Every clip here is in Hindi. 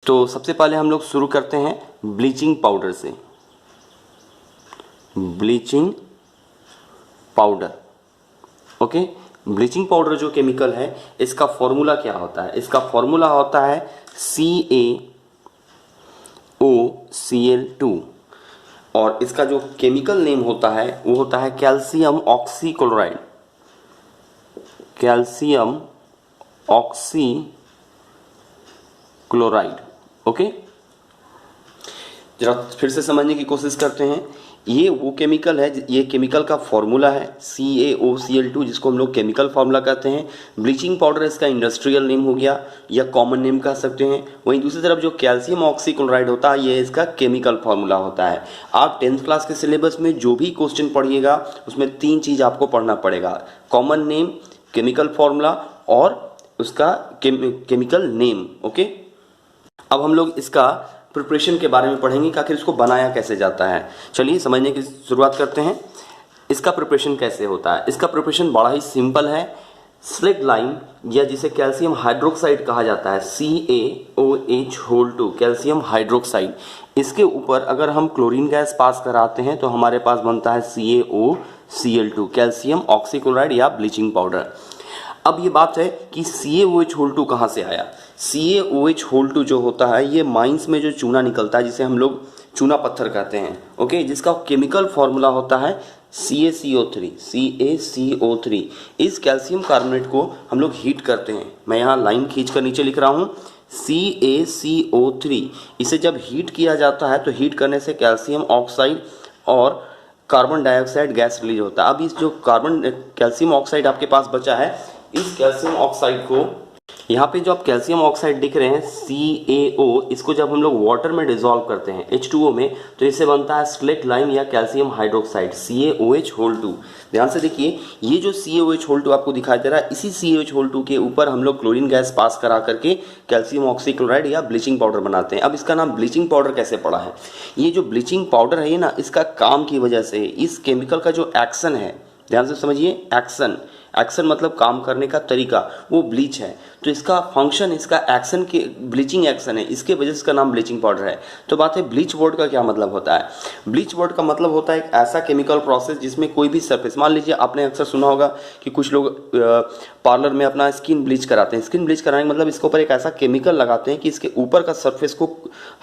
तो सबसे पहले हम लोग शुरू करते हैं ब्लीचिंग पाउडर से। Bleaching powder, okay. Bleaching powder जो केमिकल है इसका फॉर्मूला क्या होता है? इसका फॉर्मूला होता है CaOCl2 और इसका जो केमिकल नेम होता है वो होता है calcium oxychloride. Calcium oxychloride, okay. जरा फिर से समझने की कोशिश करते हैं। ये वो केमिकल है, ये केमिकल का फॉर्मूला है CaOCl2 जिसको हम लोग केमिकल फार्मूला कहते हैं। ब्लीचिंग पाउडर इसका इंडस्ट्रियल नेम हो गया या कॉमन नेम कह सकते हैं। वहीं दूसरी तरफ जो कैल्शियम ऑक्सीक्लोराइड होता है ये इसका केमिकल फार्मूला होता है। आप 10th क्लास के सिलेबस में जो भी क्वेश्चन पढ़िएगा उसमें 3 चीज़ आपको पढ़ना पड़ेगा, कॉमन नेम, केमिकल फार्मूला और उसका केमिकल नेम, ओके। अब हम लोग इसका प्रिपरेशन के बारे में पढ़ेंगे कि आखिर इसको बनाया कैसे जाता है। चलिए समझने की शुरुआत करते हैं। इसका प्रिपरेशन कैसे होता है? इसका प्रिपरेशन बड़ा ही सिंपल है। स्लेक्ट लाइम या जिसे कैल्शियम हाइड्रोक्साइड कहा जाता है, CaOH2 कैल्शियम हाइड्रोक्साइड, इसके ऊपर अगर हम क्लोरीन गैस पास कराते हैं तो हमारे पास बनता है CaOCl2 कैल्शियम ऑक्सीक्लोराइड या ब्लीचिंग पाउडर। अब ये बात है कि CaOH2 कहाँ से आया? CaOH2 जो होता है ये माइंस में जो चूना निकलता है जिसे हम लोग चूना पत्थर कहते हैं, ओके, जिसका केमिकल फॉर्मूला होता है CaCO3। इस कैल्शियम कार्बोनेट को हम लोग हीट करते हैं। मैं यहाँ लाइन खींच कर नीचे लिख रहा हूँ CaCO3। इसे जब हीट किया जाता है तो हीट करने से कैल्शियम ऑक्साइड और कार्बन डाइऑक्साइड गैस रिलीज होता है। अब इस जो कैल्शियम ऑक्साइड आपके पास बचा है, इस कैल्शियम ऑक्साइड को, यहाँ पे जो आप कैल्शियम ऑक्साइड दिख रहे हैं CaO, इसको जब हम लोग वाटर में डिसॉल्व करते हैं H2O में तो इससे बनता है स्लेक्ट लाइम या कैल्शियम हाइड्रोक्साइड CaOH2। ध्यान से देखिए, ये जो CaOH2 आपको दिखाई दे रहा है, इसी CaOH2 के ऊपर हम लोग क्लोरीन गैस पास करा करके कैल्शियम ऑक्सीक्लोराइड या ब्लीचिंग पाउडर बनाते हैं। अब इसका नाम ब्लीचिंग पाउडर कैसे पड़ा है? ये जो ब्लीचिंग पाउडर है ना, इसका काम की वजह से इस केमिकल का जो एक्शन है, ध्यान से समझिए, एक्शन मतलब काम करने का तरीका, वो ब्लीच है। तो इसका फंक्शन, इसका एक्शन के ब्लीचिंग एक्शन है, इसके वजह से इसका नाम ब्लीचिंग पाउडर है। तो बात है ब्लीच वर्ड का क्या मतलब होता है? ब्लीच वर्ड का मतलब होता है एक ऐसा केमिकल प्रोसेस जिसमें कोई भी सरफेस, मान लीजिए आपने अक्सर सुना होगा कि कुछ लोग पार्लर में अपना स्किन ब्लीच कराते हैं। स्किन ब्लीच कराने का मतलब इसके ऊपर एक ऐसा केमिकल लगाते हैं कि इसके ऊपर का सरफेस को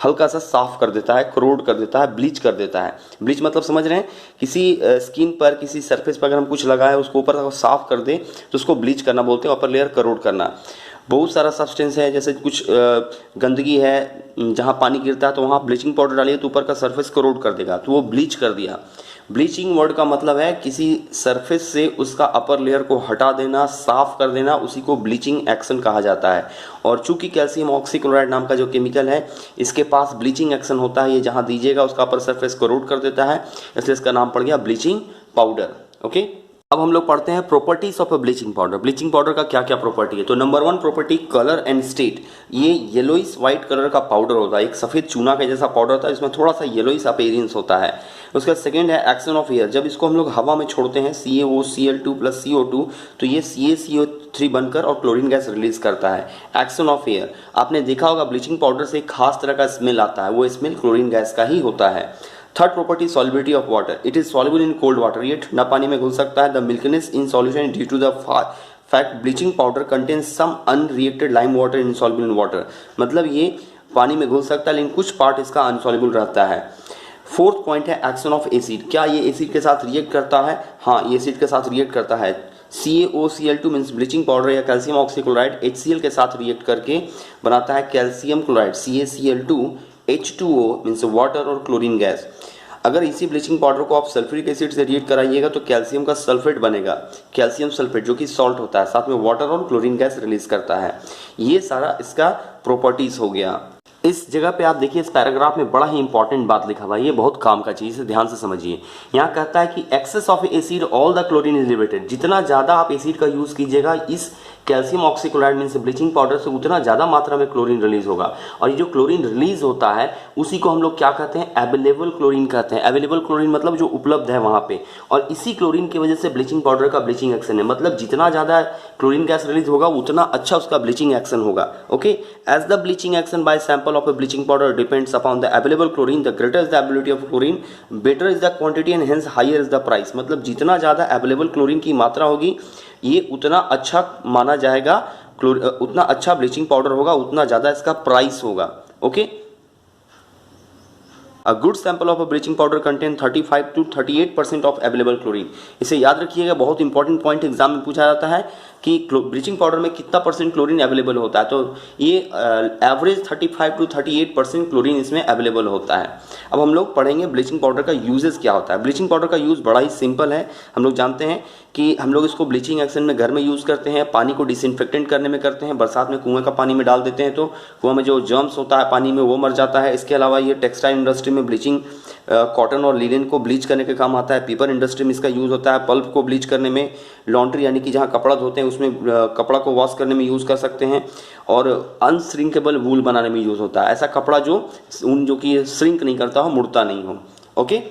हल्का सा साफ कर देता है, करोड कर देता है, ब्लीच कर देता है। ब्लीच मतलब समझ रहे हैं? किसी स्किन पर, किसी सरफेस पर अगर हम कुछ लगाए उसको ऊपर साफ कर दे तो उसको ब्लीच करना बोलते हैं, अपर लेयर करोड करना। बहुत सारा सब्सटेंस है, जैसे कुछ गंदगी है, जहाँ पानी गिरता है तो वहाँ ब्लीचिंग पाउडर डालिए तो ऊपर का सरफेस करोड कर देगा, तो वो ब्लीच कर दिया। ब्लीचिंग वर्ड का मतलब है किसी सरफेस से उसका अपर लेयर को हटा देना, साफ कर देना, उसी को ब्लीचिंग एक्शन कहा जाता है। और चूंकि कैल्शियम ऑक्सीक्लोराइड नाम का जो केमिकल है इसके पास ब्लीचिंग एक्शन होता है, ये जहाँ दीजिएगा उसका अपर सरफेस करोड कर देता है, इसलिए इसका नाम पड़ गया ब्लीचिंग पाउडर, ओके। अब हम लोग पढ़ते हैं properties of a bleaching powder. Bleaching powder का क्या क्या प्रॉपर्टी है? तो number 1 property, colour and state. ये येलोइश व्हाइट कलर का पाउडर होता है, एक सफेद चूना के जैसा पाउडर होता है, इसमें थोड़ा सा येलोइश अपीयरेंस होता है। उसका सेकंड है एक्शन ऑफ एयर। जब इसको हम लोग हवा में छोड़ते हैं CaOCl2 प्लस CO2 तो ये CaCO3 बनकर और क्लोरीन गैस रिलीज करता है। एक्शन ऑफ एयर, आपने देखा होगा ब्लीचिंग पाउडर से एक खास तरह का स्मेल आता है, वो स्मेल क्लोरीन गैस का ही होता है। Third property, solubility of water. It is soluble in cold water, ये ठंडा पानी में घुल सकता है। The milkiness in solution due to the fact bleaching powder contains some unreacted lime water insoluble in water, मतलब ये पानी में घुल सकता है लेकिन कुछ पार्ट इसका अनसॉल्युबल रहता है। फोर्थ पॉइंट है एक्शन ऑफ एसिड। क्या ये एसिड के साथ रिएक्ट करता है? हाँ, ये एसिड के साथ रिएक्ट करता है। CaOCl2 मीन्स ब्लीचिंग पाउडर या कैल्शियम ऑक्सीक्लोराइड HCl के साथ रिएक्ट करके बनाता है calcium chloride CaCl2, H2O means water और क्लोरीन गैस। अगर इसी ब्लीचिंग पाउडर को आप सल्फ्यूरिक एसिड से रिएक्ट कराइएगा तो कैल्शियम का सल्फेट बनेगा, कैल्शियम सल्फेट जो कि सॉल्ट होता है, साथ में वाटर और क्लोरीन गैस रिलीज करता है। ये सारा इसका प्रॉपर्टीज हो गया। इस जगह पे आप देखिए, इस पैराग्राफ में बड़ा ही इंपॉर्टेंट बात लिखा हुआ है, ये बहुत काम का चीज़ है, ध्यान से समझिए। यहाँ कहता है कि excess of acid all the chlorine is liberated. जितना ज़्यादा आप एसिड का यूज़ कीजिएगा इस calcium oxychloride means bleaching powder से उतना ज़्यादा मात्रा में क्लोरीन रिलीज होगा, और ये जो क्लोरीन रिलीज होता है उसी को हम लोग क्या कहते हैं, अवेलेबल क्लोरीन कहते हैं। अवेलेबल क्लोरीन मतलब जो उपलब्ध है वहाँ पे, और इसी क्लोरीन की वजह से ब्लीचिंग पाउडर का ब्लीचिंग एक्शन है, मतलब जितना ज़्यादा क्लोरीन गैस रिलीज होगा उतना अच्छा उसका ब्लीचिंग एक्शन होगा। Okay, as the bleaching action by sample of a bleaching powder depends upon the available chlorine, the greater is the ability of chlorine, better is the quantity and hence higher is the price. मतलब जितना ज़्यादा अवेलेबल क्लोरीन की मात्रा होगी ये उतना अच्छा माना जाएगा, उतना अच्छा ब्लीचिंग पाउडर होगा, उतना ज़्यादा इसका प्राइस होगा। Okay, A good sample of a bleaching powder contain 35 to 38% of available chlorine। इसे याद रखिएगा, बहुत इंपॉर्टेंट पॉइंट एग्जाम में पूछा जाता है कि ब्लीचिंग पाउडर में कितना परसेंट क्लोरीन अवेलेबल होता है, तो ये एवरेज 35 to 38% क्लोरीन इसमें अवेलेबल होता है। अब हम लोग पढ़ेंगे ब्लीचिंग पाउडर का यूजेस क्या होता है। ब्लीचिंग पाउडर का यूज़ बड़ा ही सिंपल है। हम लोग जानते हैं कि हम लोग इसको ब्लीचिंग एक्शन में घर में यूज़ करते हैं, पानी को डिसइंफेक्टेंट करने में करते हैं, बरसात में कुएं का पानी में डाल देते हैं तो कुआं में जो जर्म्स होता है पानी में वो मर जाता है। इसके अलावा ये टेक्सटाइल इंडस्ट्री में ब्लीचिंग कॉटन और लिनन को ब्लीच करने के काम आता है। पेपर इंडस्ट्री में इसका यूज़ होता है, पल्प को ब्लीच करने में, लॉन्ड्री यानी कि जहाँ कपड़ा धोते हैं उसमें कपड़ा को वॉश करने में यूज़ कर सकते हैं, और अनश्रिंकेबल वूल बनाने में यूज़ होता है, ऐसा कपड़ा जो ऊन जो कि श्रिंक नहीं करता हो, मुड़ता नहीं हो। ओके।